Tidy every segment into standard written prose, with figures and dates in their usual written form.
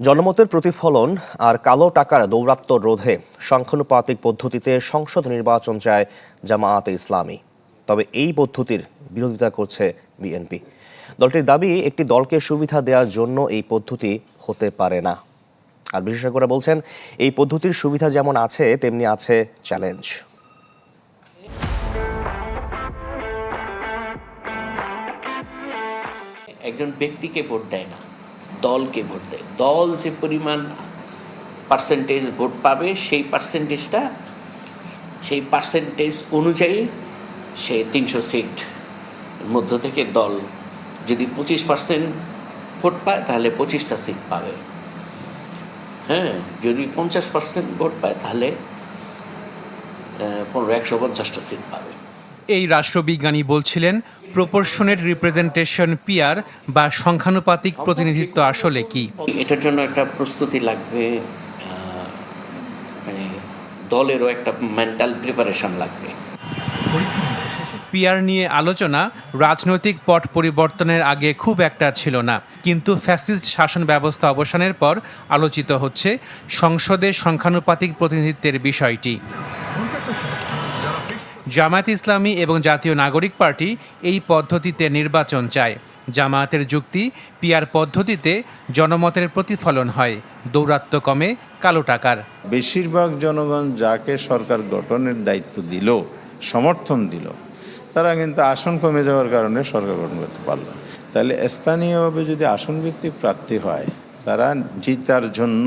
জনমতের প্রতিফলন আর কালো টাকার দৌরাত্ম্য রোধে সংখ্যানুপাতিক পদ্ধতিতে সংসদ নির্বাচন চায় জামায়াতে ইসলামী। তবে এই পদ্ধতির বিরোধিতা করছে বিএনপি। দলটির দাবি, একটি দলকে সুবিধা দেওয়ার জন্য এই পদ্ধতি হতে পারে না। আর বিশেষজ্ঞরা বলছেন, এই পদ্ধতির সুবিধা যেমন আছে তেমনি আছে চ্যালেঞ্জ। একজন ব্যক্তিকে ভোট দেয় না, দলকে ভোট দেয়। দল যে পরিমাণ পার্সেন্টেজ ভোট পাবে সেই পার্সেন্টেজ অনুযায়ী সে 300 সিট মধ্য থেকে দল যদি 25% ভোট পায় তাহলে 25টা সিট পাবে। হ্যাঁ, যদি 50% ভোট পায় তাহলে 150টা সিট পাবে। এই রাষ্ট্রবিজ্ঞানী বলছিলেন, প্রপোর্শনেট রিপ্রেজেন্টেশন পিআর বা সংখ্যানুপাতিক প্রতিনিধিত্ব আসলে কি। এটার জন্য একটা প্রস্তুতি লাগবে, মানে দলেরও একটা মেন্টাল প্রিপারেশন লাগবে। পিআর নিয়ে আলোচনা রাজনৈতিক পট পরিবর্তনের আগে খুব একটা ছিল না, কিন্তু ফ্যাসিস্ট শাসন ব্যবস্থা অবসানের পর আলোচিত হচ্ছে সংসদে সংখ্যানুপাতিক প্রতিনিধিত্বের বিষয়টি। জামায়াত ইসলামী এবং জাতীয় নাগরিক পার্টি এই পদ্ধতিতে নির্বাচন চায়। জামায়াতের যুক্তি, পিআর পদ্ধতিতে জনমতের প্রতিফলন হয়, দৌরাত্ম্য কমে কালো টাকার। বেশিরভাগ জনগণ যাকে সরকার গঠনের দায়িত্ব দিল, সমর্থন দিল, তারা কিন্তু আসন কমে যাওয়ার কারণে সরকার গঠন করতে পারল। তাহলে স্থানীয়ভাবে যদি আসন ভিত্তিক প্রার্থী হয়, তারা জিতার জন্য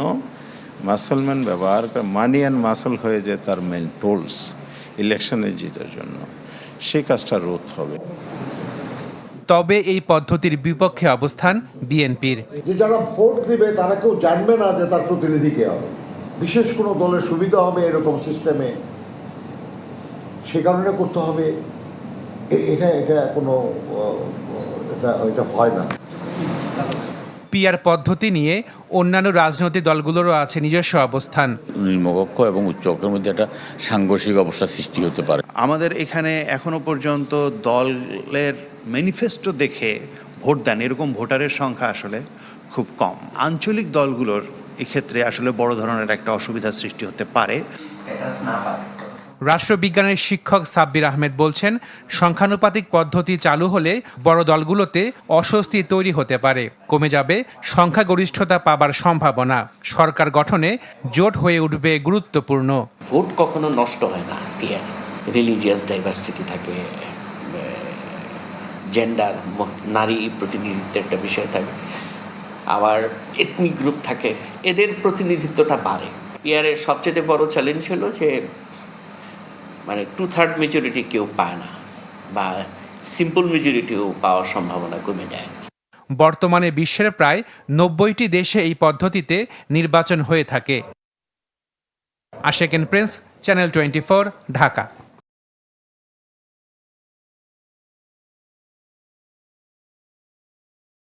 মাসলম্যান ব্যবহার করে, মানি অ্যান্ড মাসল হয়ে যায় তার মেইন টুলস ইলেকশনে জিতার জন্য, সেই কাজটা রোধ হবে। তবে এই পদ্ধতির বিপক্ষে অবস্থান বিএনপির। যারা ভোট দিবে তারা কেউ জানবে না যে তার প্রতিনিধি কে হবে, বিশেষ কোনো দলের সুবিধা হবে এরকম সিস্টেমে, সে কারণে করতে হবে। এটা কোনো এটা হয় না। পিআর পদ্ধতি নিয়ে অন্যান্য রাজনৈতিক দলগুলোরও আছে নিজস্ব অবস্থান। নিম্নকক্ষ এবং উচ্চকক্ষের মধ্যে একটা সাংঘর্ষিক অবস্থা সৃষ্টি হতে পারে। আমাদের এখানে এখনো পর্যন্ত দলের ম্যানিফেস্টো দেখে ভোট দেন এরকম ভোটারের সংখ্যা আসলে খুব কম। আঞ্চলিক দলগুলোর এক্ষেত্রে আসলে বড় ধরনের একটা অসুবিধা সৃষ্টি হতে পারে। রাষ্ট্রবিজ্ঞানের শিক্ষক সাব্বির আহমেদ বলছেন, সংখ্যানুপাতিক পদ্ধতি চালু হলে বড় দলগুলোতে অস্বস্তি তৈরি হতে পারে, কমে যাবে সংখ্যাগরিষ্ঠতা পাবার সম্ভাবনা, সরকার গঠনে জোট হয়ে উঠবে গুরুত্বপূর্ণ। ভোট কখনো নষ্ট হয় না, রিলিজিয়াস ডাইভার্সিটি থাকে, জেন্ডার, নারী প্রতিনিধিত্বের একটা বিষয় থাকে, আবার এথনিক গ্রুপ থাকে, এদের প্রতিনিধিত্বটা বাড়ে। পিআরের সবচেয়ে বড় চ্যালেঞ্জ হলো যে মানে 2/3 মেজরিটি কেউ পায় না, বা সিম্পল মেজরিটিও পাওয়ার সম্ভাবনা কমে যায়। বর্তমানে বিশ্বের প্রায় 90টি দেশে এই পদ্ধতিতে নির্বাচন হয়ে থাকে। আশেকিন প্রিন্স, চ্যানেল 24, ঢাকা।